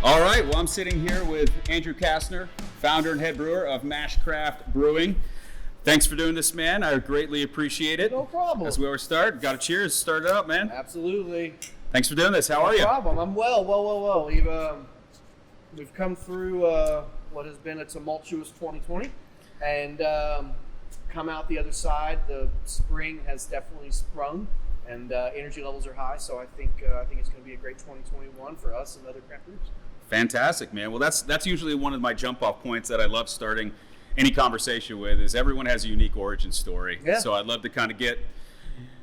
All right, well, I'm sitting here with Andrew Castner, founder and head brewer of Mashcraft Brewing. Thanks for doing this, man. I greatly appreciate it. No problem. As we always start, got a cheers. Start it up, man. Absolutely. Thanks for doing this. How are you? No problem. I'm well. We've come through what has been a tumultuous 2020, and come out the other side. The spring has definitely sprung, and energy levels are high. So I think it's going to be a great 2021 for us and other craft brewers. Fantastic, man. Well, that's usually one of my jump-off points that I love starting any conversation with, is everyone has a unique origin story. Yeah. So I'd love to kind of get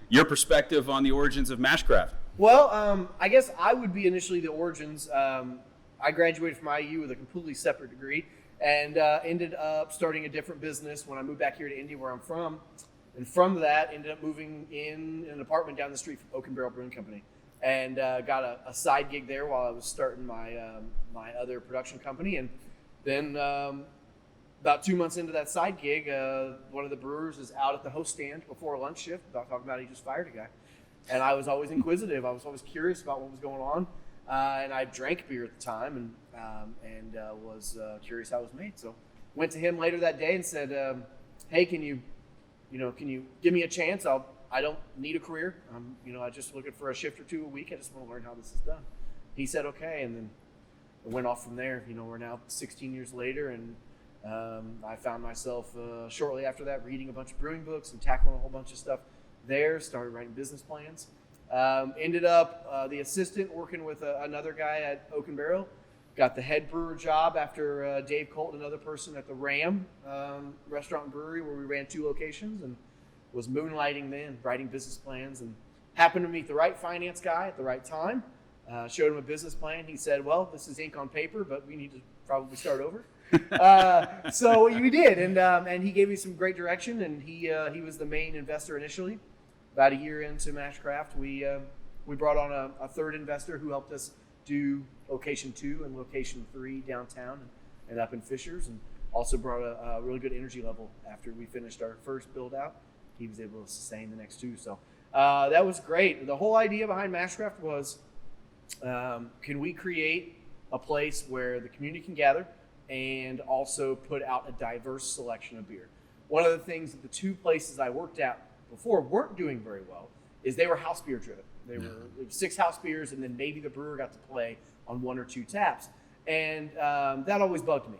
your perspective on the origins of Mashcraft. Well, I guess I would be initially the origins. I graduated from IU with a completely separate degree, and ended up starting a different business when I moved back here to Indy, where I'm from. And from that, ended up moving in an apartment down the street from Oak and Barrel Brewing Company, and got a side gig there while I was starting my my other production company. And then about 2 months into that side gig, one of the brewers is out at the host stand before a lunch shift talking about he just fired a guy. And I was always inquisitive. I was always curious about what was going on. And I drank beer at the time, and was curious how it was made. So went to him later that day and said, "Hey, can you give me a chance? I don't need a career. I'm just looking for a shift or two a week. I just want to learn how this is done." He said, "Okay," and then it went off from there. We're now 16 years later, and I found myself shortly after that reading a bunch of brewing books and tackling a whole bunch of stuff there. Started writing business plans. Ended up the assistant working with another guy at Oak and Barrel. Got the head brewer job after Dave Colt, another person at the Ram Restaurant and Brewery, where we ran 2 locations, and was moonlighting then, writing business plans, and happened to meet the right finance guy at the right time. Showed him a business plan. He said, "Well, this is ink on paper, but we need to probably start over." So we did, and he gave me some great direction, and he was the main investor initially. About a year into Mashcraft, we brought on a third investor who helped us do location 2 and location 3 downtown and up in Fishers, and also brought a really good energy level after we finished our first build out. He was able to sustain the next 2. So that was great. The whole idea behind Mashcraft was, can we create a place where the community can gather and also put out a diverse selection of beer? One of the things that the 2 places I worked at before weren't doing very well is they were house beer driven. They were 6 house beers, and then maybe the brewer got to play on 1 or 2 taps. And that always bugged me.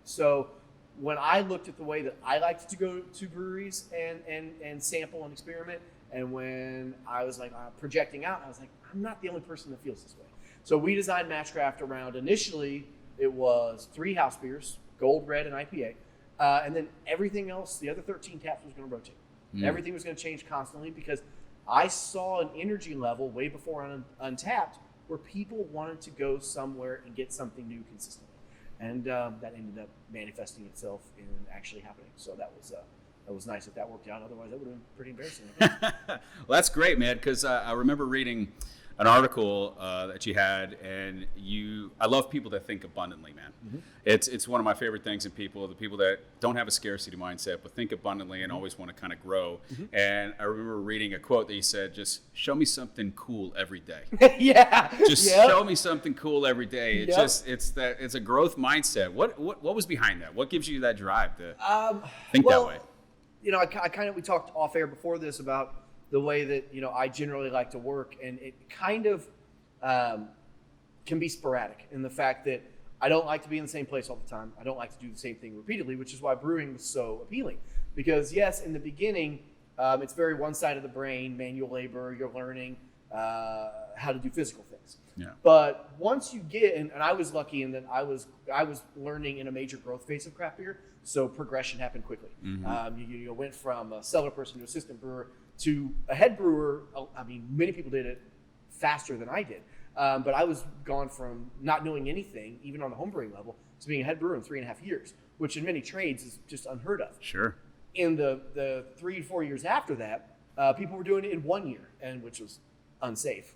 So when I looked at the way that I liked to go to breweries and sample and experiment, and when I was like projecting out, I was like, I'm not the only person that feels this way. So we designed Mashcraft around, initially it was 3 house beers, Gold, Red, and IPA. And then everything else, the other 13 taps, was going to rotate. Everything was going to change constantly, because I saw an energy level way before on Untapped where people wanted to go somewhere and get something new consistently. And that ended up manifesting itself in actually happening. So that was nice that worked out. Otherwise, that would have been pretty embarrassing. Well, that's great, man, because I remember reading an article that you had, and I love people that think abundantly, man. Mm-hmm. It's one of my favorite things in people, the people that don't have a scarcity mindset, but think abundantly and always want to kind of grow. Mm-hmm. And I remember reading a quote that you said, "Just show me something cool every day." Yeah. Just show me something cool every day. It's a growth mindset. What was behind that? What gives you that drive to think that way? We talked off air before this about the way that I generally like to work, and it kind of can be sporadic in the fact that I don't like to be in the same place all the time. I don't like to do the same thing repeatedly, which is why brewing was so appealing. Because yes, in the beginning, it's very one side of the brain, manual labor. You're learning how to do physical things. Yeah. But once you get, and I was lucky in that I was learning in a major growth phase of craft beer, so progression happened quickly. Mm-hmm. You went from a cellar person to assistant brewer to a head brewer. I mean, many people did it faster than I did. But I was gone from not knowing anything, even on the homebrewing level, to being a head brewer in 3.5 years, which in many trades is just unheard of. Sure. In the 3 to 4 years after that, people were doing it in 1 year, and which was unsafe,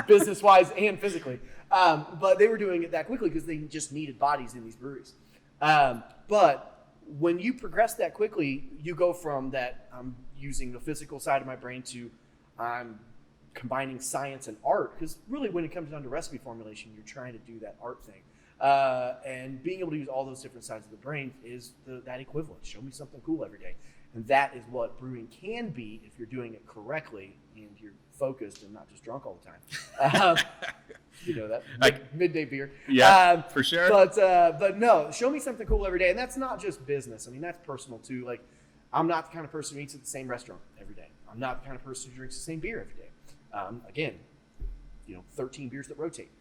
business-wise and physically. But they were doing it that quickly because they just needed bodies in these breweries. But when you progress that quickly, you go from that I'm using the physical side of my brain to I'm combining science and art, because really when it comes down to recipe formulation, you're trying to do that art thing. And being able to use all those different sides of the brain is that equivalent. Show me something cool every day. And that is what brewing can be if you're doing it correctly and you're focused and not just drunk all the time. That midday beer. Yeah, for sure. But no, show me something cool every day. And that's not just business. I mean, that's personal too. Like, I'm not the kind of person who eats at the same restaurant every day. I'm not the kind of person who drinks the same beer every day. Again, 13 beers that rotate.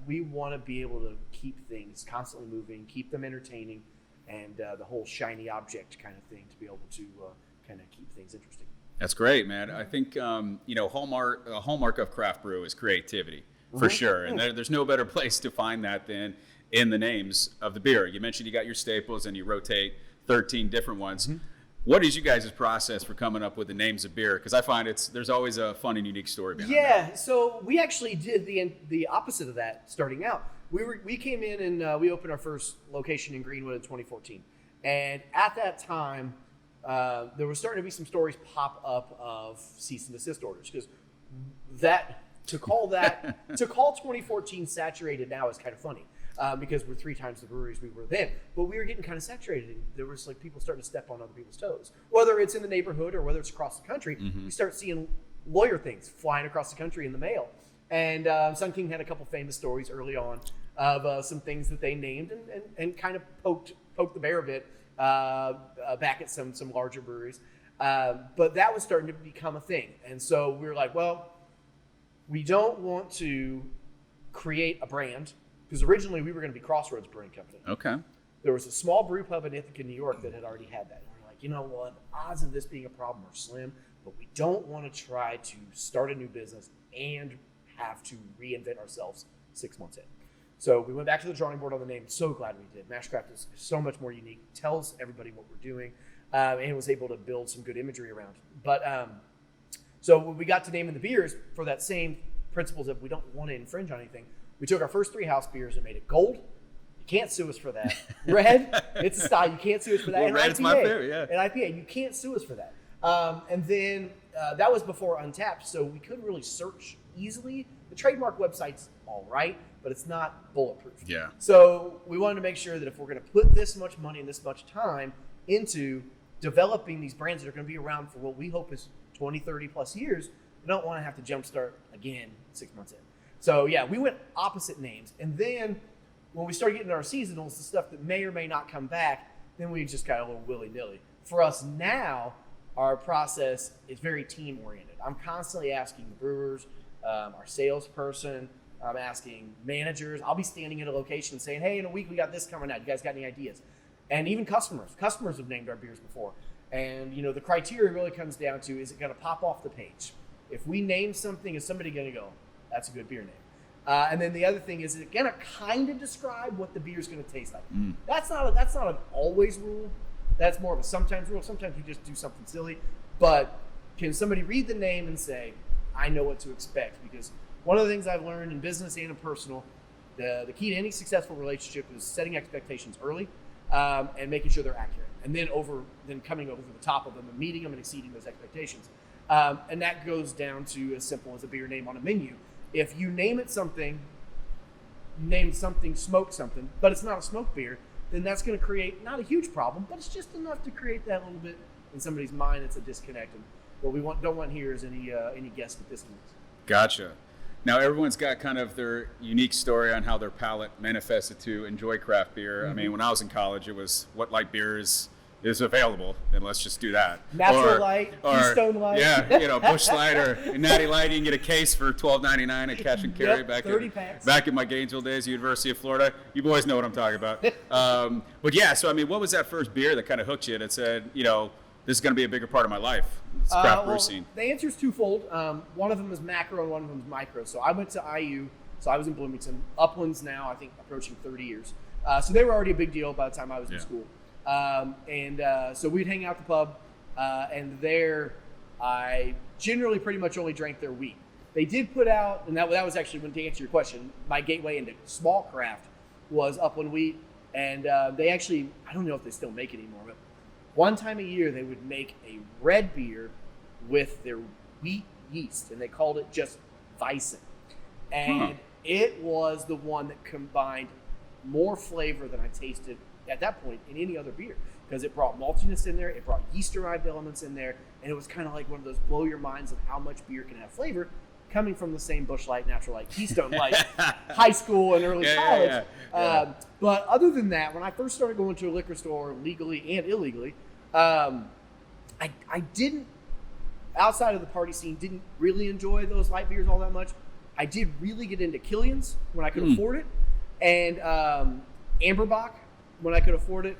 We want to be able to keep things constantly moving, keep them entertaining, and the whole shiny object kind of thing to be able to kind of keep things interesting. That's great, man. I think hallmark of craft brew is creativity, for sure. And there's no better place to find that than in the names of the beer. You mentioned you got your staples and you rotate 13 different ones. What is you guys' process for coming up with the names of beer? Because I find there's always a fun and unique story behind that. So we actually did the opposite of that starting out. We came in and we opened our first location in Greenwood in 2014. And at that time, there was starting to be some stories pop up of cease and desist orders, because to call 2014 saturated now is kind of funny. Because we're 3 times the breweries we were then. But we were getting kind of saturated. And there was like people starting to step on other people's toes. Whether it's in the neighborhood or whether it's across the country, we start seeing lawyer things flying across the country in the mail. And Sun King had a couple famous stories early on of some things that they named and kind of poked the bear a bit back at some larger breweries. But that was starting to become a thing. And so we were like, well, we don't want to create a brand, because originally we were going to be Crossroads Brewing Company. Okay. There was a small brew pub in Ithaca, New York that had already had that. And we're like, you know what? Odds of this being a problem are slim, but we don't want to try to start a new business and have to reinvent ourselves 6 months in. So we went back to the drawing board on the name. So glad we did. Mashcraft is so much more unique, tells everybody what we're doing, and was able to build some good imagery around it. But so when we got to naming the beers, for that same principles of we don't want to infringe on anything, we took our first 3 house beers and made it gold. You can't sue us for that. Red, it's a style. You can't sue us for that. Well, and red IPA, is my favorite, yeah. And IPA, you can't sue us for that. And then that was before Untapped, so we couldn't really search easily. The trademark website's all right, but it's not bulletproof. Yeah. So we wanted to make sure that if we're going to put this much money and this much time into developing these brands that are going to be around for what we hope is 20, 30 plus years, we don't want to have to jumpstart again 6 months in. So yeah, we went opposite names. And then when we started getting our seasonals, the stuff that may or may not come back, then we just got a little willy-nilly. For us now, our process is very team-oriented. I'm constantly asking the brewers, our salesperson, I'm asking managers. I'll be standing at a location saying, hey, in a week we got this coming out. You guys got any ideas? And even customers. Customers have named our beers before. And the criteria really comes down to, is it going to pop off the page? If we name something, is somebody going to go, that's a good beer name? And then the other thing is it going to kind of describe what the beer is going to taste like? That's not an always rule. That's more of a sometimes rule. Sometimes you just do something silly. But can somebody read the name and say, I know what to expect? Because one of the things I've learned in business and in personal, the key to any successful relationship is setting expectations early and making sure they're accurate. And then coming over the top of them and meeting them and exceeding those expectations. And that goes down to as simple as a beer name on a menu. If you name something, smoke something, but it's not a smoke beer, then that's going to create not a huge problem, but it's just enough to create that little bit in somebody's mind. It's a disconnect. And what we don't want here is any guess what this means. Gotcha. Now, everyone's got kind of their unique story on how their palate manifested to enjoy craft beer. I mean, when I was in college, it was what light beer is available, and let's just do that. Natural Light, Keystone Light. Yeah, Busch Light or Natty Light. You can get a case for $12.99 at Cash and Carry. Back in my Gainesville days, University of Florida. You boys know what I'm talking about. But yeah, so I mean, what was that first beer that kind of hooked you that said, this is going to be a bigger part of my life? It's craft brew scene. The answer is twofold. One of them is macro and one of them is micro. So I went to IU, so I was in Bloomington. Uplands now, I think, approaching 30 years. So they were already a big deal by the time I was in school. So we'd hang out at the pub, and there I generally pretty much only drank their wheat. They did put out, and that was actually, when to answer your question, my gateway into small craft was Upland Wheat, and they actually, I don't know if they still make it anymore, but one time a year they would make a red beer with their wheat yeast, and they called it just Weizen. And it was the one that combined more flavor than I tasted at that point in any other beer, because it brought maltiness in there, it brought yeast-derived elements in there, and it was kind of like one of those blow your minds of how much beer can have flavor coming from the same Busch Light, Natural Light, Keystone Light, high school and early college. But other than that, when I first started going to a liquor store legally and illegally, I didn't, outside of the party scene, didn't really enjoy those light beers all that much. I did really get into Killian's when I could afford it, and Amberbach when I could afford it.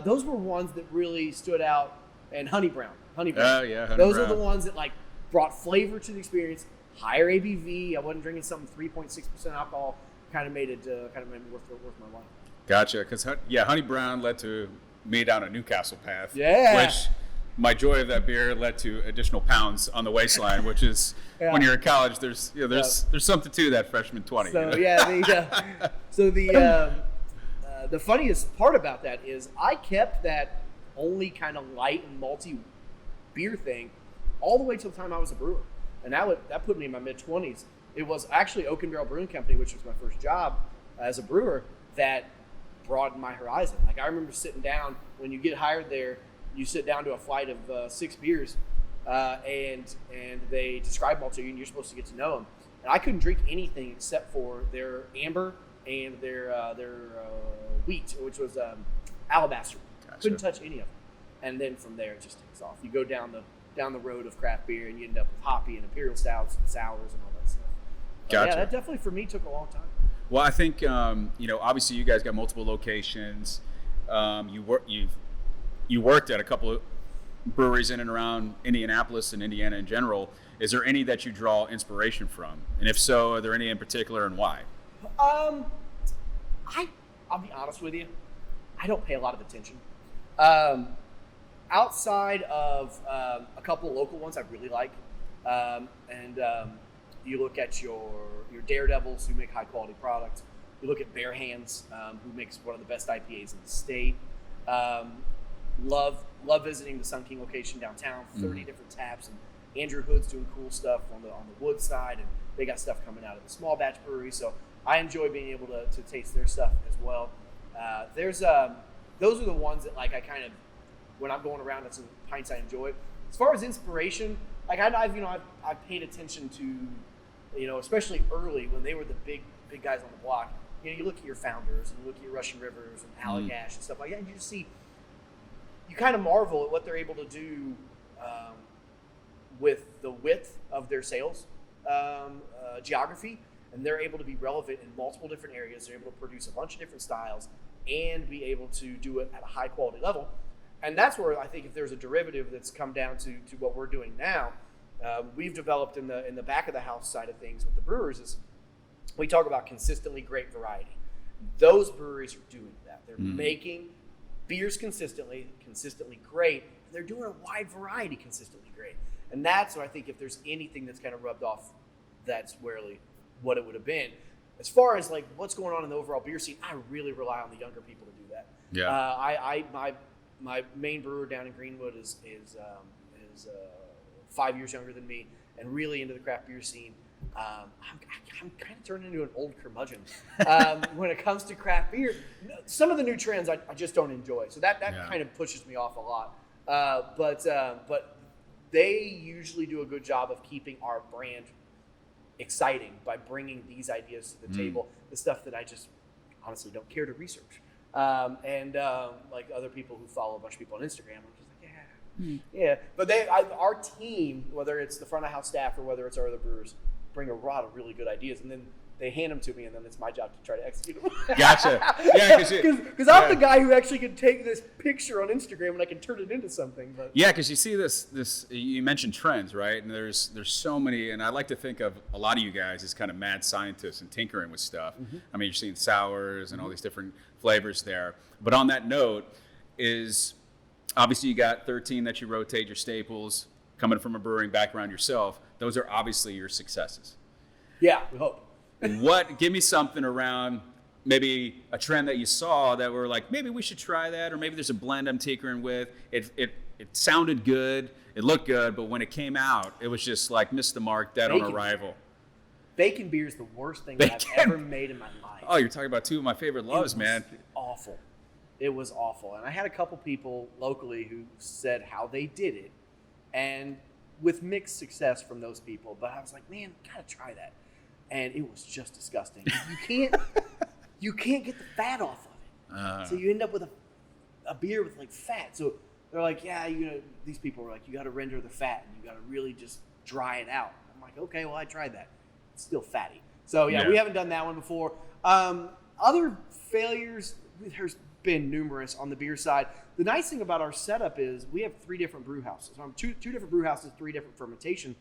Those were ones that really stood out, and Honey Brown. Honey Brown. Those are the ones that like brought flavor to the experience. Higher ABV. I wasn't drinking something 3.6% alcohol. Kind of made it made me worth my life. Gotcha. Because Honey Brown led to me down a Newcastle path. Yeah. Which my joy of that beer led to additional pounds on the waistline, which is when you're in college. There's something to that freshman 20. So the funniest part about that is I kept that only kind of light and malty beer thing all the way till the time I was a brewer. And that put me in my mid-20s. It was actually Oak and Barrel Brewing Company, which was my first job as a brewer, that broadened my horizon. Like, I remember sitting down, when you get hired there, you sit down to a flight of 6 beers, and they describe them all to you, and you're supposed to get to know them. And I couldn't drink anything except for their amber and their wheat, which was alabaster. Gotcha. Couldn't touch any of them. And then from there, it just takes off. You go down the road of craft beer, and you end up with hoppy and imperial stouts and sours and all that stuff. Gotcha. Yeah, that definitely for me took a long time. Well, I think obviously you guys got multiple locations. You worked at a couple of breweries in and around Indianapolis and Indiana in general. Is there any that you draw inspiration from? And if so, are there any in particular, and why? I'll be honest with you, I don't pay a lot of attention. Outside of a couple of local ones I really like, you look at your Daredevils, who make high quality products. You look at Bare Hands, who makes one of the best IPAs in the state. Love visiting the Sun King location downtown. 30 different taps, and Andrew Hood's doing cool stuff on the wood side, and they got stuff coming out of the small batch brewery. So I enjoy being able to taste their stuff as well. Those are the ones that like I kind of, when I'm going around, that's the pints I enjoy. As far as inspiration, like I've paid attention to, especially early when they were the big guys on the block. You look at your Founders and you look at your Russian Rivers and Allagash and stuff like that, and you just see, you kind of marvel at what they're able to do with the width of their sales geography, and they're able to be relevant in multiple different areas. They're able to produce a bunch of different styles and be able to do it at a high quality level. And that's where I think if there's a derivative that's come down to what we're doing now, we've developed in the back of the house side of things with the brewers is we talk about consistently great variety. Those breweries are doing that. They're making beers consistently great. And they're doing a wide variety consistently great. And that's what I think if there's anything that's kind of rubbed off, that's really what it would have been. As far as like what's going on in the overall beer scene, I really rely on the younger people to do that. Yeah. My main brewer down in Greenwood is 5 years younger than me and really into the craft beer scene. I'm kind of turning into an old curmudgeon when it comes to craft beer. Some of the new trends I just don't enjoy, so that kind of pushes me off a lot. But they usually do a good job of keeping our brand exciting by bringing these ideas to the table, the stuff that I just honestly don't care to research. Like other people who follow a bunch of people on Instagram, I'm just like, yeah. But our team, whether it's the front of house staff or whether it's our other brewers, bring a lot of really good ideas, and then they hand them to me, and then it's my job to try to execute them. Gotcha. Yeah, because I'm the guy who actually can take this picture on Instagram and I can turn it into something. But yeah, because you see this. You mentioned trends, right? And there's so many, and I like to think of a lot of you guys as kind of mad scientists and tinkering with stuff. I mean, you're seeing sours and all these different flavors there. But on that note, is obviously you got 13 that you rotate, your staples, coming from a brewing background yourself. Those are obviously your successes. Yeah, we hope. Give me something around maybe a trend that you saw that were like, maybe we should try that, or maybe there's a blend I'm tinkering with. It sounded good, it looked good, but when it came out, it was just like missed the mark, dead on arrival. Bacon beer is the worst thing that I've ever made in my life. Oh, you're talking about two of my favorite loves, man. Awful. It was awful. And I had a couple people locally who said how they did it, and with mixed success from those people. But I was like, man, gotta try that. And it was just disgusting. You can't get the fat off of it. So you end up with a beer with like fat. So they're like, yeah, these people were like, you got to render the fat and you got to really just dry it out. I'm like, okay, well, I tried that. It's still fatty. So yeah, we haven't done that one before. Other failures, there's been numerous on the beer side. The nice thing about our setup is we have 3 different brew houses. Two different brew houses, 3 different fermentation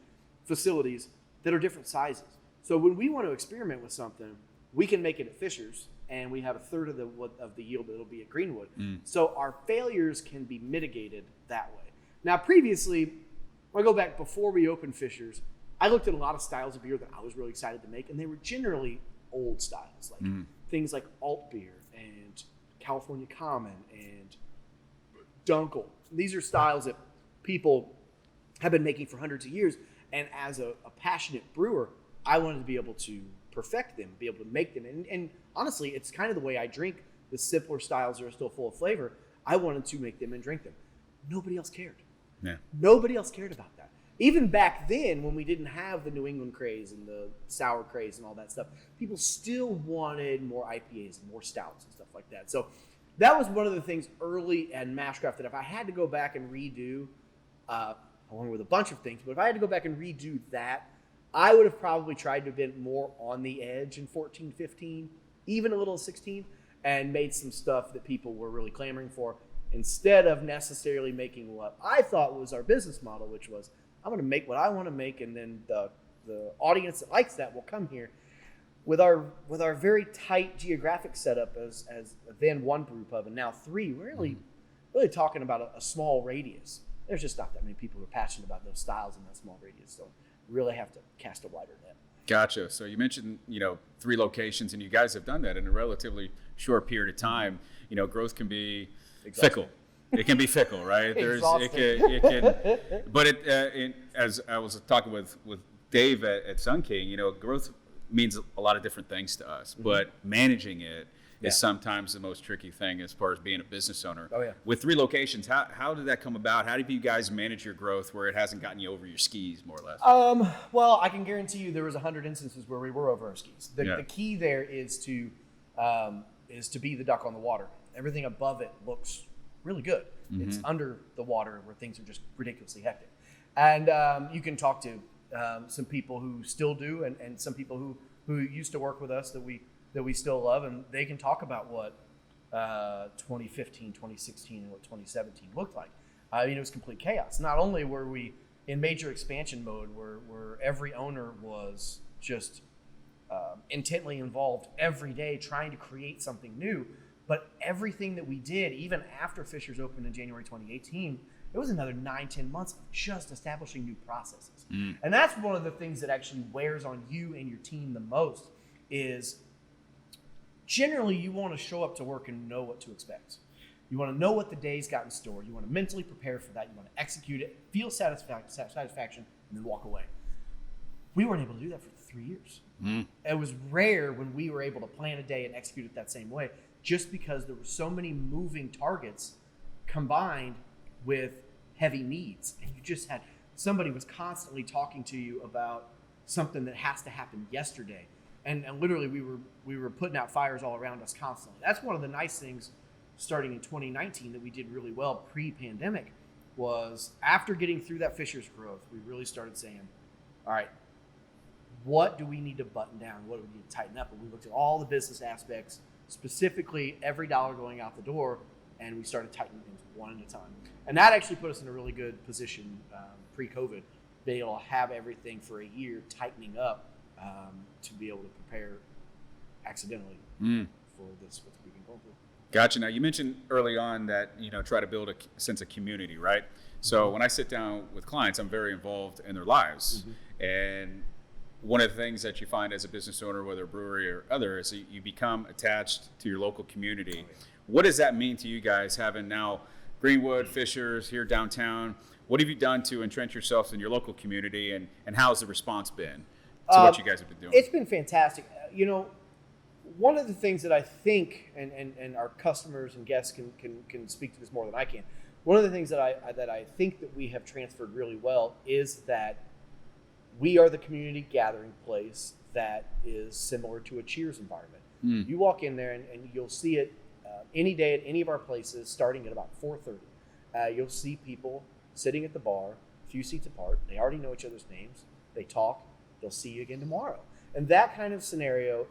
facilities that are different sizes. So when we want to experiment with something, we can make it at Fisher's, and we have a third of the yield that'll be at Greenwood. So our failures can be mitigated that way. Now, previously, when I go back before we opened Fisher's, I looked at a lot of styles of beer that I was really excited to make, and they were generally old styles, like things like alt beer and California Common and Dunkel. These are styles that people have been making for hundreds of years, and as a passionate brewer, I wanted to be able to perfect them, be able to make them. And honestly, it's kind of the way I drink the simpler styles that are still full of flavor. I wanted to make them and drink them. Nobody else cared. Yeah. Nobody else cared about that. Even back then, when we didn't have the New England craze and the sour craze and all that stuff, people still wanted more IPAs and more stouts and stuff like that. So that was one of the things early at Mashcraft that if I had to go back and redo, along with a bunch of things, but if I had to go back and redo that, I would have probably tried to have been more on the edge in 14, 15, even a little 16, and made some stuff that people were really clamoring for, instead of necessarily making what I thought was our business model, which was, I'm going to make what I want to make, and then the audience that likes that will come here. With our very tight geographic setup as then 1 brew pub and now 3, we're really talking about a small radius. There's just not that many people who are passionate about those styles in that small radius, so really have to cast a wider net. Gotcha. So you mentioned, 3 locations, and you guys have done that in a relatively short period of time. Growth can be fickle. It can be fickle, right? It can. But as I was talking with Dave at Sun King, growth means a lot of different things to us, but managing it is sometimes the most tricky thing as far as being a business owner. Oh, yeah. With 3 locations, how did that come about? How did you guys manage your growth where it hasn't gotten you over your skis, more or less? Well, I can guarantee you there was 100 instances where we were over our skis. The key there is to be the duck on the water. Everything above it looks really good. It's under the water where things are just ridiculously hectic. And you can talk to some people who still do, and some people who used to work with us that we still love, and they can talk about what 2015, 2016, and what 2017 looked like. It was complete chaos. Not only were we in major expansion mode, where every owner was just intently involved every day trying to create something new, but everything that we did, even after Fisher's opened in January 2018, it was another 9-10 months of just establishing new processes. And that's one of the things that actually wears on you and your team the most is generally you want to show up to work and know what to expect. You want to know what the day's got in store. You want to mentally prepare for that. You want to execute it, feel satisfaction, and then walk away. We weren't able to do that for 3 years. It was rare when we were able to plan a day and execute it that same way, just because there were so many moving targets combined with heavy needs. And you just had somebody was constantly talking to you about something that has to happen yesterday. And literally we were putting out fires all around us constantly. That's one of the nice things starting in 2019 that we did really well pre-pandemic was after getting through that Fisher's growth, we really started saying, all right, what do we need to button down? What do we need to tighten up? And we looked at all the business aspects, specifically every dollar going out the door, and we started tightening things one at a time. And that actually put us in a really good position pre-COVID, being able to have everything for a year tightening up to be able to prepare accidentally for this, what we've been going through. Gotcha. Now, you mentioned early on that, try to build a sense of community, right? So when I sit down with clients, I'm very involved in their lives. And one of the things that you find as a business owner, whether a brewery or other, is that you become attached to your local community. What does that mean to you guys, having now Greenwood, Fishers here downtown? What have you done to entrench yourselves in your local community, and how's the response been to what you guys have been doing? It's been fantastic. One of the things that I think, and our customers and guests can speak to this more than I can. One of the things that I think that we have transferred really well is that we are the community gathering place that is similar to a Cheers environment. You walk in there and you'll see it any day at any of our places starting at about 4:30. You'll see people sitting at the bar, a few seats apart. They already know each other's names. They talk. They'll see you again tomorrow. And that kind of scenario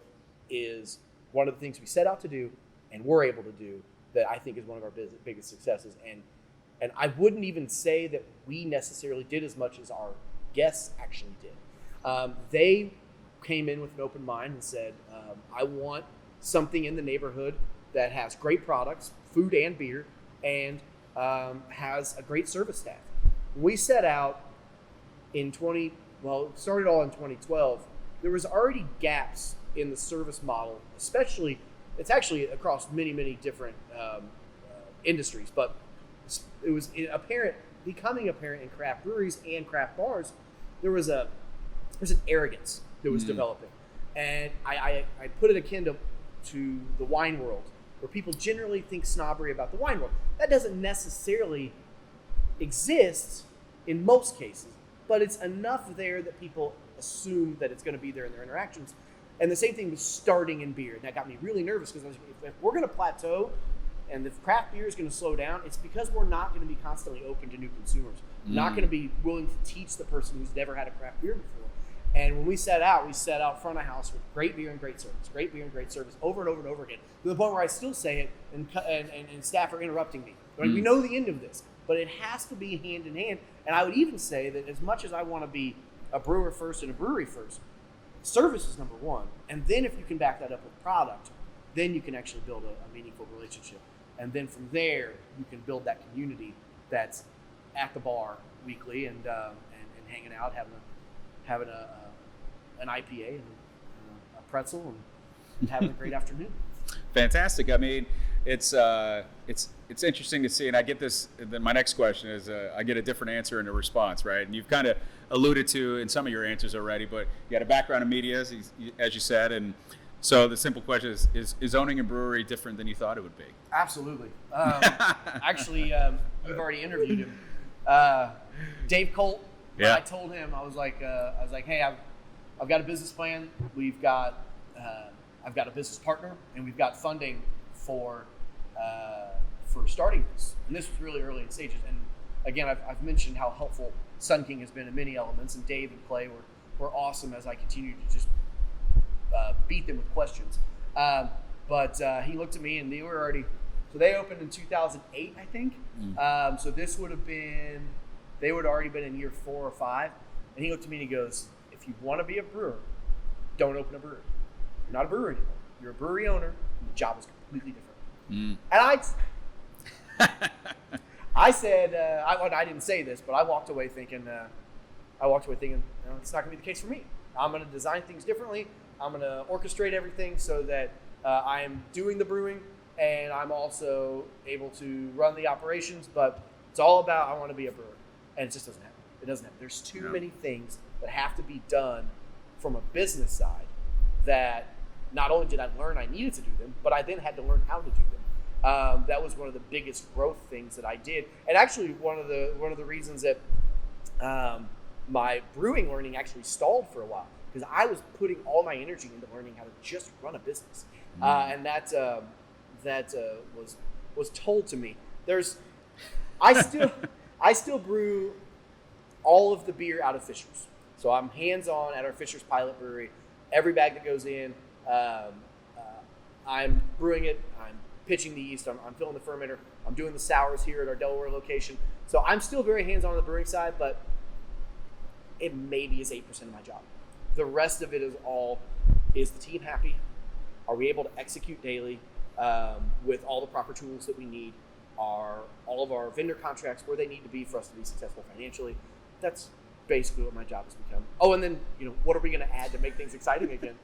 is one of the things we set out to do and we're able to do that I think is one of our biggest successes. And I wouldn't even say that we necessarily did as much as our guests actually did. They came in with an open mind and said, I want something in the neighborhood that has great products, food and beer, and has a great service staff. When we set out it started all in 2012, there was already gaps in the service model, especially, it's actually across many different industries, but it was becoming apparent in craft breweries and craft bars. There's an arrogance that was developing. And I put it akin to the wine world, where people generally think snobbery about the wine world. That doesn't necessarily exist in most cases, but it's enough there that people assume that it's going to be there in their interactions. And the same thing was starting in beer. And that got me really nervous because if we're going to plateau and if craft beer is going to slow down, it's because we're not going to be constantly open to new consumers. Not going to be willing to teach the person who's never had a craft beer before. And when we set out front of house with great beer and great service, over and over and over again, to the point where I still say it, and staff are interrupting me. Like, we know the end of this, but it has to be hand in hand. And I would even say that as much as I want to be a brewer first and a brewery first, service is number one. And then if you can back that up with product, then you can actually build a meaningful relationship. And then from there, you can build that community that's at the bar weekly and hanging out, having an IPA and a pretzel and having a great afternoon. Fantastic. I mean, it's interesting to see, and I get this. Then my next question is, I get a different answer in a response, right? And you've kind of alluded to in some of your answers already, but you had a background in media, as you said, and so the simple question is owning a brewery different than you thought it would be? Absolutely. Actually, you've already interviewed him, Dave Colt. Yeah. I told him, I was like, hey, I've got a business plan. I've got a business partner, and we've got funding for starting this. And this was really early in stages. And again, I've mentioned how helpful Sun King has been in many elements, and Dave and Clay were awesome as I continued to just beat them with questions. But he looked at me, and they opened in 2008, I think. So this would have been, they would have already been in year 4 or 5. And he looked at me and he goes, if you want to be a brewer, don't open a brewery. You're not a brewer anymore. You're a brewery owner, and the job is completely different. And I said, I didn't say this, but I walked away thinking, it's not going to be the case for me. I'm going to design things differently. I'm going to orchestrate everything so that I am doing the brewing and I'm also able to run the operations. But it's all about, I want to be a brewer. And it just doesn't happen. It doesn't happen. There's too many things that have to be done from a business side that not only did I learn I needed to do them, but I then had to learn how to do them. That was one of the biggest growth things that I did. And actually one of the reasons that my brewing learning actually stalled for a while, because I was putting all my energy into learning how to just run a business. And that was told to me. I still brew all of the beer out of Fishers. So I'm hands-on at our Fishers pilot brewery. Every bag that goes in, I'm brewing it. I'm pitching the yeast. I'm filling the fermenter. I'm doing the sours here at our Delaware location. So I'm still very hands-on on the brewing side, but it maybe is 8% of my job. The rest of it is the team happy? Are we able to execute daily with all the proper tools that we need? Are all of our vendor contracts where they need to be for us to be successful financially? That's basically what my job has become. Oh, and then, what are we going to add to make things exciting again?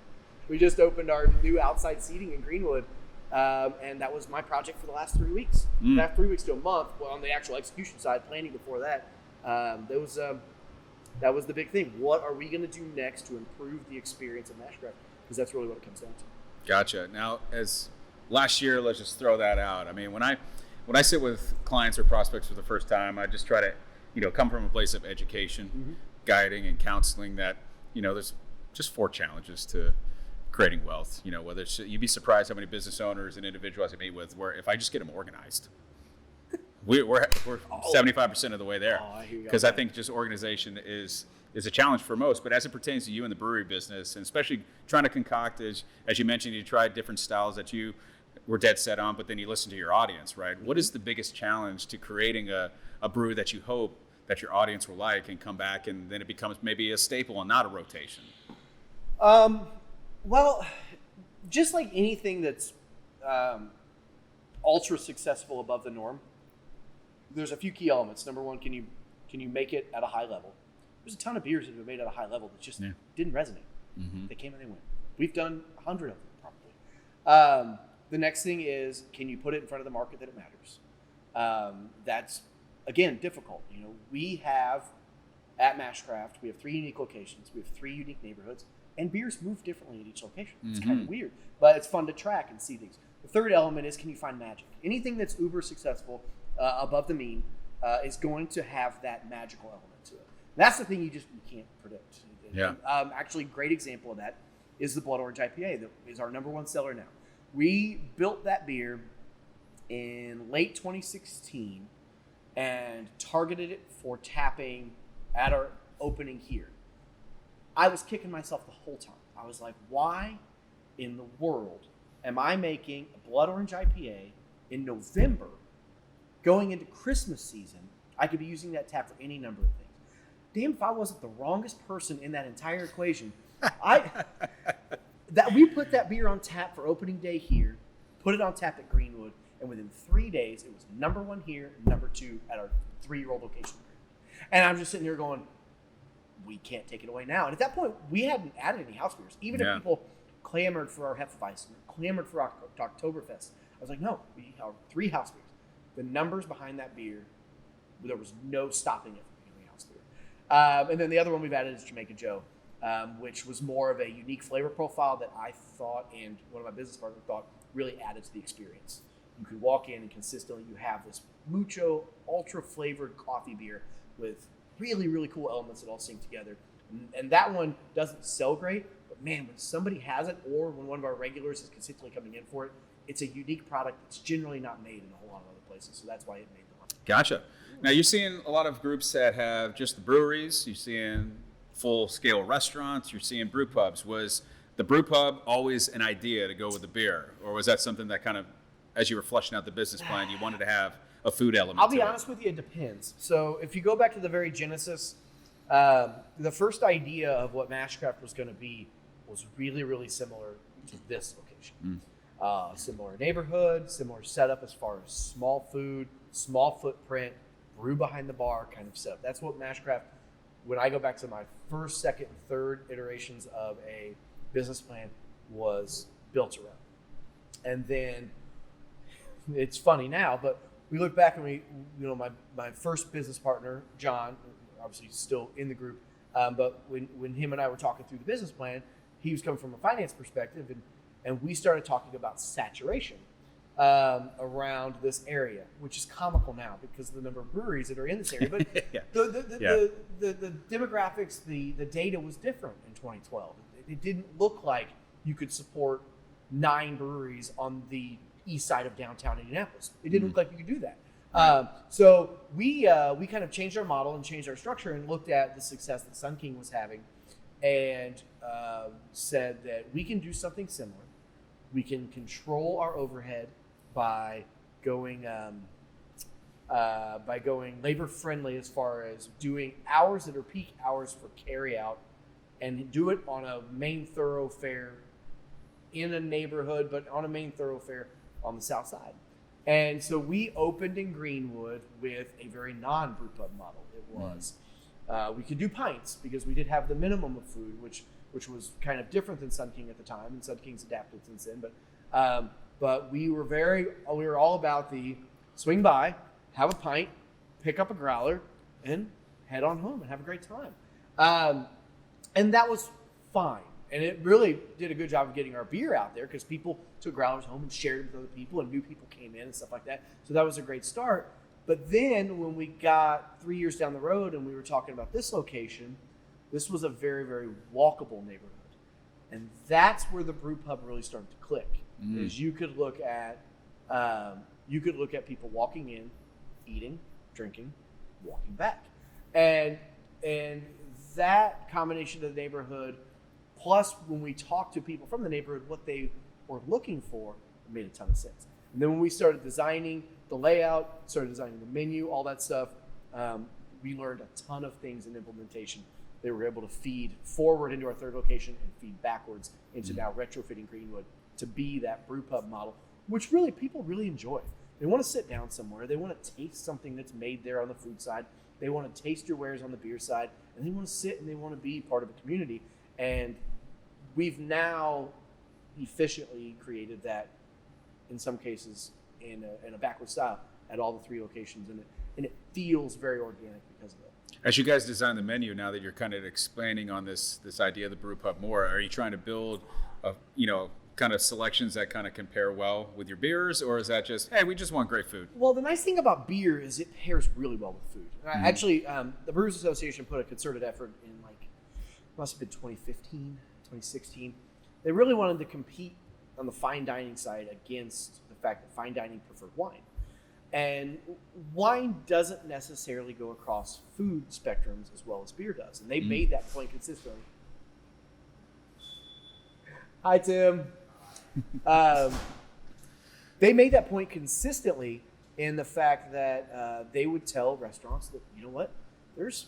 We just opened our new outside seating in Greenwood, and that was my project for the last 3 weeks. Last 3 weeks to a month. Well, on the actual execution side, planning before that, that was the big thing. What are we going to do next to improve the experience of Mashcraft? Because that's really what it comes down to. Gotcha. Now, as last year, let's just throw that out. I mean, when I sit with clients or prospects for the first time, I just try to, come from a place of education, guiding and counseling that, there's just 4 challenges to creating wealth. Whether it's, you'd be surprised how many business owners and individuals I meet with where if I just get them organized, we're 75% of the way there. Because I think just organization is a challenge for most, but as it pertains to you in the brewery business, and especially trying to concoct, as you mentioned, you tried different styles that you were dead set on, but then you listen to your audience, right? What is the biggest challenge to creating a brew that you hope that your audience will like and come back, and then it becomes maybe a staple and not a rotation? Well, just like anything that's ultra successful above the norm, there's a few key elements. Number one, can you make it at a high level? There's a ton of beers that have been made at a high level that just didn't resonate. They came and they went. We've done 100 of them probably. The next thing is, can you put it in front of the market that it matters? That's, again, difficult. We have, at Mashcraft, we have 3 unique locations. We have 3 unique neighborhoods. And beers move differently at each location. It's kind of weird, but it's fun to track and see things. The third element is, can you find magic? Anything that's uber successful, above the mean, is going to have that magical element to it. That's the thing you can't predict. Yeah. Actually, great example of that is the Blood Orange IPA that is our number 1 seller now. We built that beer in late 2016 and targeted it for tapping at our opening here. I was kicking myself the whole time. I was like, why in the world am I making a Blood Orange IPA in November going into Christmas season? I could be using that tap for any number of things. Damn if I wasn't the wrongest person in that entire equation. We put that beer on tap for opening day here, put it on tap at Greenwood, and within 3 days, it was number 1 here, number 2 at our 3-year-old location. And I'm just sitting here going, we can't take it away now. And at that point, we hadn't added any house beers. Even if people clamored for our Hefeweizen, clamored for our Oktoberfest, I was like, no, we have 3 house beers. The numbers behind that beer, there was no stopping it from becoming a house beer. And then the other one we've added is Jamaica Joe, which was more of a unique flavor profile that I thought, and one of my business partners thought, really added to the experience. You could walk in and consistently you have this mucho ultra flavored coffee beer with really, really cool elements that all sing together. And that one doesn't sell great, but man, when somebody has it, or when one of our regulars is consistently coming in for it, it's a unique product that's generally not made in a whole lot of other places. So that's why it made the market. Gotcha. Now you're seeing a lot of groups that have just the breweries. You're seeing full-scale restaurants. You're seeing brew pubs. Was the brew pub always an idea to go with the beer, or was that something that kind of, as you were fleshing out the business plan, you wanted to have a food element? I'll be honest with you, it depends. So if you go back to the very genesis, the first idea of what Mashcraft was going to be was really, really similar to this location. Similar neighborhood, similar setup as far as small food, small footprint, brew behind the bar kind of setup. That's what Mashcraft, when I go back to my first, second, and third iterations of a business plan, was built around. And then it's funny now, but we look back and my first business partner, John, obviously still in the group, but when him and I were talking through the business plan, he was coming from a finance perspective, and we started talking about saturation around this area, which is comical now because of the number of breweries that are in this area. But the demographics, the data was different in 2012. It didn't look like you could support 9 breweries on the east side of downtown Indianapolis. It didn't look like you could do that. So we kind of changed our model and changed our structure and looked at the success that Sun King was having, and said that we can do something similar. We can control our overhead by going labor friendly as far as doing hours that are peak hours for carry out, and do it on a main thoroughfare in a neighborhood, but on a main thoroughfare on the south side. And so we opened in Greenwood with a very non-brew pub model. It was We could do pints because we did have the minimum of food, which was kind of different than Sun King at the time, and Sun King's adapted since then. But we were all about the swing by, have a pint, pick up a growler, and head on home and have a great time. And that was fine. And it really did a good job of getting our beer out there because people took growlers home and shared it with other people, and new people came in and stuff like that. So that was a great start. But then when we got 3 years down the road and we were talking about this location, this was a very, very walkable neighborhood. And that's where the Brew Pub really started to click. Is you could look at people walking in, eating, drinking, walking back. And that combination of the neighborhood, plus when we talked to people from the neighborhood, what they were looking for, it made a ton of sense. And then when we started designing the layout, started designing the menu, all that stuff, we learned a ton of things in implementation. They were able to feed forward into our third location and feed backwards into now retrofitting Greenwood to be that brew pub model, which really people really enjoy. They want to sit down somewhere. They want to taste something that's made there on the food side. They want to taste your wares on the beer side, and they want to sit and they want to be part of a community. And we've now efficiently created that, in some cases, in a backward style at all the 3 locations, and it feels very organic because of it. As you guys design the menu, now that you're kind of expanding on this idea of the brew pub more, are you trying to build kind of selections that kind of compare well with your beers, or is that just, hey, we just want great food? Well, the nice thing about beer is it pairs really well with food. Actually, the Brewers Association put a concerted effort in must have been 2015, 2016. They really wanted to compete on the fine dining side against the fact that fine dining preferred wine. And wine doesn't necessarily go across food spectrums as well as beer does. And they made that point consistently. Hi, Tim. They made that point consistently in the fact that they would tell restaurants that, you know what, there's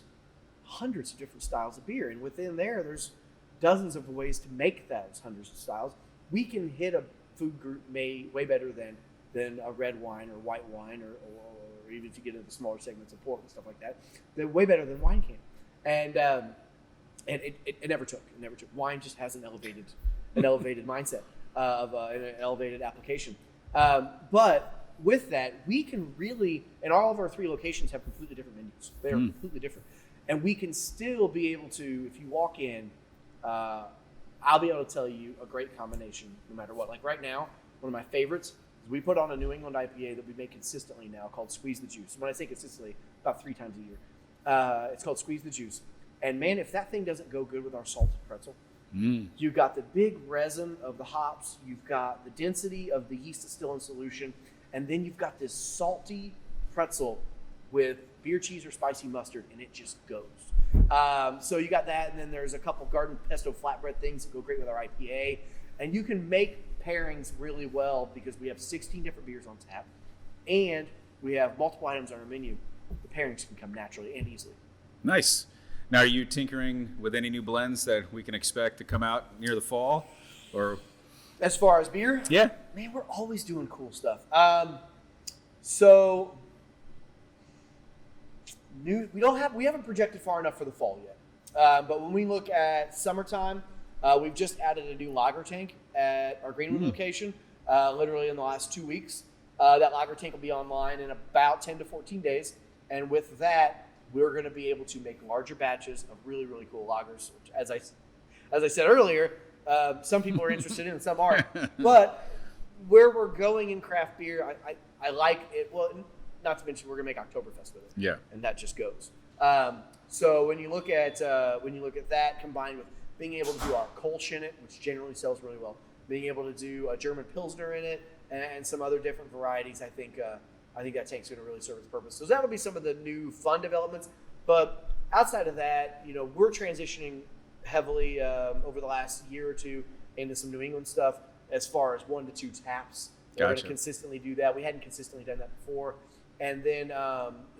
hundreds of different styles of beer. And within there's dozens of ways to make those hundreds of styles. We can hit a food group way better than a red wine or white wine or even if you get into the smaller segments of pork and stuff like that, they're way better than wine can. And it never took. It never took. Wine just has an elevated mindset of an elevated application. But with that, we can really, and all of our 3 locations have completely different menus. They are completely different. And we can still be able to, if you walk in, I'll be able to tell you a great combination no matter what. Like right now, one of my favorites is we put on a New England IPA that we make consistently now called Squeeze the Juice. When I say consistently, about 3 times a year. It's called Squeeze the Juice. And man, if that thing doesn't go good with our salted pretzel, you've got the big resin of the hops, you've got the density of the yeast that's still in solution, and then you've got this salty pretzel with beer cheese or spicy mustard, and it just goes. So you got that, and then there's a couple garden pesto flatbread things that go great with our IPA, and you can make pairings really well because we have 16 different beers on tap, and we have multiple items on our menu. The pairings can come naturally and easily. Nice. Now, are you tinkering with any new blends that we can expect to come out near the fall, or? As far as beer? Yeah. Man, we're always doing cool stuff. So we haven't projected far enough for the fall yet. But when we look at summertime, we've just added a new lager tank at our Greenwood location, literally in the last 2 weeks. That lager tank will be online in about 10 to 14 days. And with that, we're going to be able to make larger batches of really, really cool lagers, which, as I said earlier, some people are interested in and some aren't. But where we're going in craft beer, I like it. Well, not to mention we're going to make Oktoberfest with it. Yeah. And that just goes. So when you look at that combined with being able to do our Kolsch in it, which generally sells really well, being able to do a German Pilsner in it and some other different varieties, I think that tank's going to really serve its purpose. So that'll be some of the new fun developments. But outside of that, we're transitioning heavily over the last year or two into some New England stuff as far as 1 to 2 taps. We're going to consistently do that. We hadn't consistently done that before. And then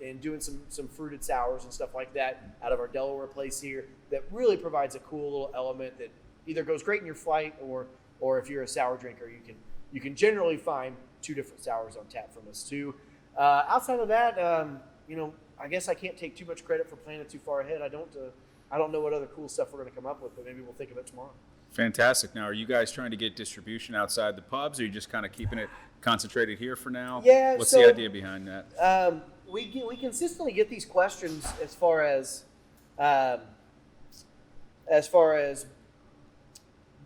and doing some fruited sours and stuff like that out of our Delaware place here that really provides a cool little element that either goes great in your flight or if you're a sour drinker, you can generally find 2 different sours on tap from us too. Outside of that, I guess I can't take too much credit for planning too far ahead. I don't know what other cool stuff we're going to come up with, but maybe we'll think of it tomorrow. Fantastic. Now, are you guys trying to get distribution outside the pubs, or are you just kind of keeping it concentrated here for now? Yeah. What's the idea behind that? We consistently get these questions as far as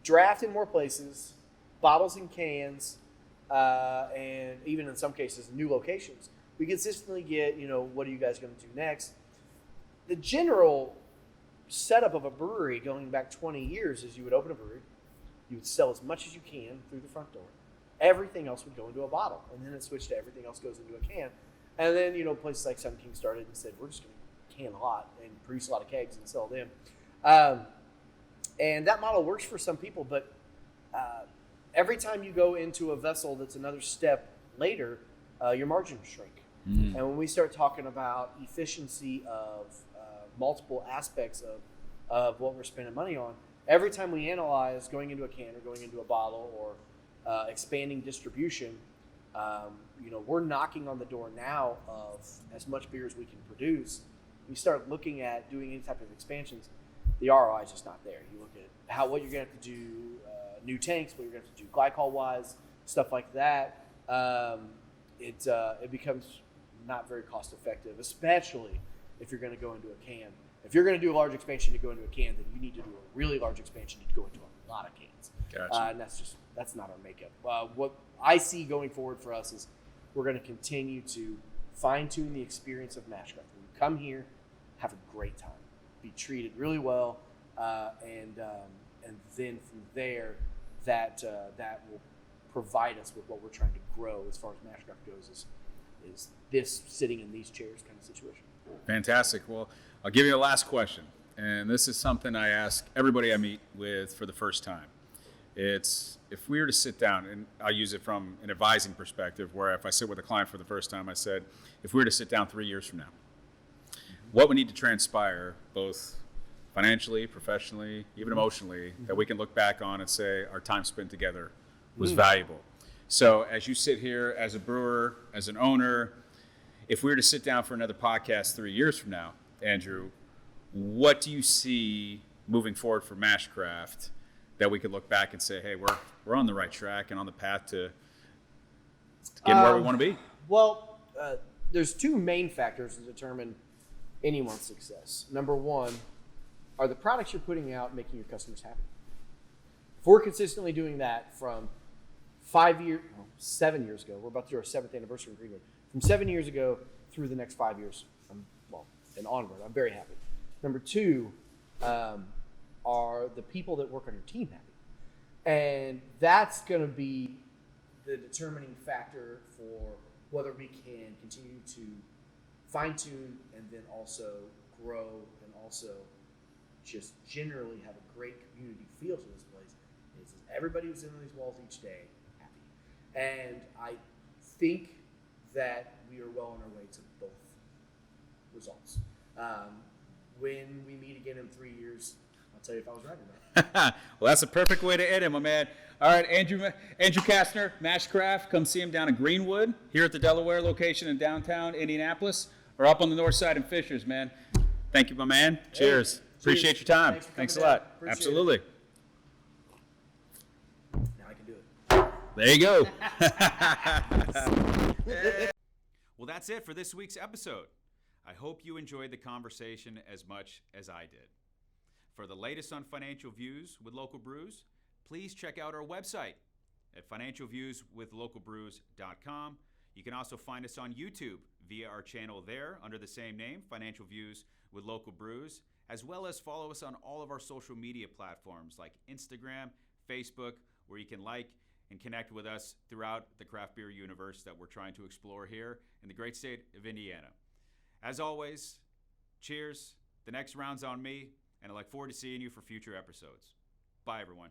draft in more places, bottles and cans, and even in some cases new locations. We consistently get, what are you guys going to do next? The general setup of a brewery going back 20 years is you would open a brewery, you would sell as much as you can through the front door. Everything else would go into a bottle, and then it switched to everything else goes into a can. And then, places like Sun King started and said, we're just going to can a lot and produce a lot of kegs and sell them. And that model works for some people, but every time you go into a vessel that's another step later, your margins shrink. And when we start talking about efficiency of multiple aspects of what we're spending money on, every time we analyze going into a can or going into a bottle or expanding distribution, we're knocking on the door now of as much beer as we can produce. We start looking at doing any type of expansions. The ROI is just not there. You look at what you're going to have to do, new tanks, what you're going to have to do glycol-wise, stuff like that. It becomes not very cost-effective, especially if you're going to go into a can. If you're going to do a large expansion to go into a can, then you need to do a really large expansion to go into a lot of cans. Gotcha. And that's not our makeup. What I see going forward for us is we're going to continue to fine-tune the experience of Mashcraft. When you come here, have a great time, be treated really well, and then from there, that will provide us with what we're trying to grow as far as Mashcraft goes. Is this sitting in these chairs kind of situation? Fantastic. Well, I'll give you the last question, and this is something I ask everybody I meet with for the first time. It's if we were to sit down, and I'll use it from an advising perspective, where if I sit with a client for the first time, I said, if we were to sit down 3 years from now, what would need to transpire, both financially, professionally, even emotionally, that we can look back on and say our time spent together was valuable. So as you sit here as a brewer, as an owner, if we were to sit down for another podcast 3 years from now, Andrew, what do you see moving forward for Mashcraft that we could look back and say, hey, we're on the right track and on the path to getting where we want to be? Well, there's two main factors to determine anyone's success. Number one, are the products you're putting out making your customers happy? If we're consistently doing that from 7 years ago, we're about to do our 7th anniversary in Greenwood. From 7 years ago through the next 5 years, and onward, I'm very happy. Number two, are the people that work on your team happy? And that's going to be the determining factor for whether we can continue to fine-tune and then also grow and also just generally have a great community feel to this place. Is everybody who's in these walls each day happy? And I think that we are well on our way to both results. When we meet again in 3 years, I'll tell you if I was right or not. Well, that's a perfect way to end it, my man. All right, Andrew Castner, Mashcraft. Come see him down in Greenwood, here at the Delaware location in downtown Indianapolis, or up on the north side in Fishers, man. Thank you, my man. Cheers. Appreciate your time. Thanks a lot. Absolutely. Now I can do it. There you go. Well, that's it for this week's episode. I hope you enjoyed the conversation as much as I did. For the latest on financial views with local brews, please check out our website at financialviewswithlocalbrews.com. You can also find us on YouTube via our channel there under the same name, Financial Views with Local Brews, as well as follow us on all of our social media platforms like Instagram, Facebook, where you can like and connect with us throughout the craft beer universe that we're trying to explore here in the great state of Indiana. As always, cheers. The next round's on me, and I look forward to seeing you for future episodes. Bye, everyone.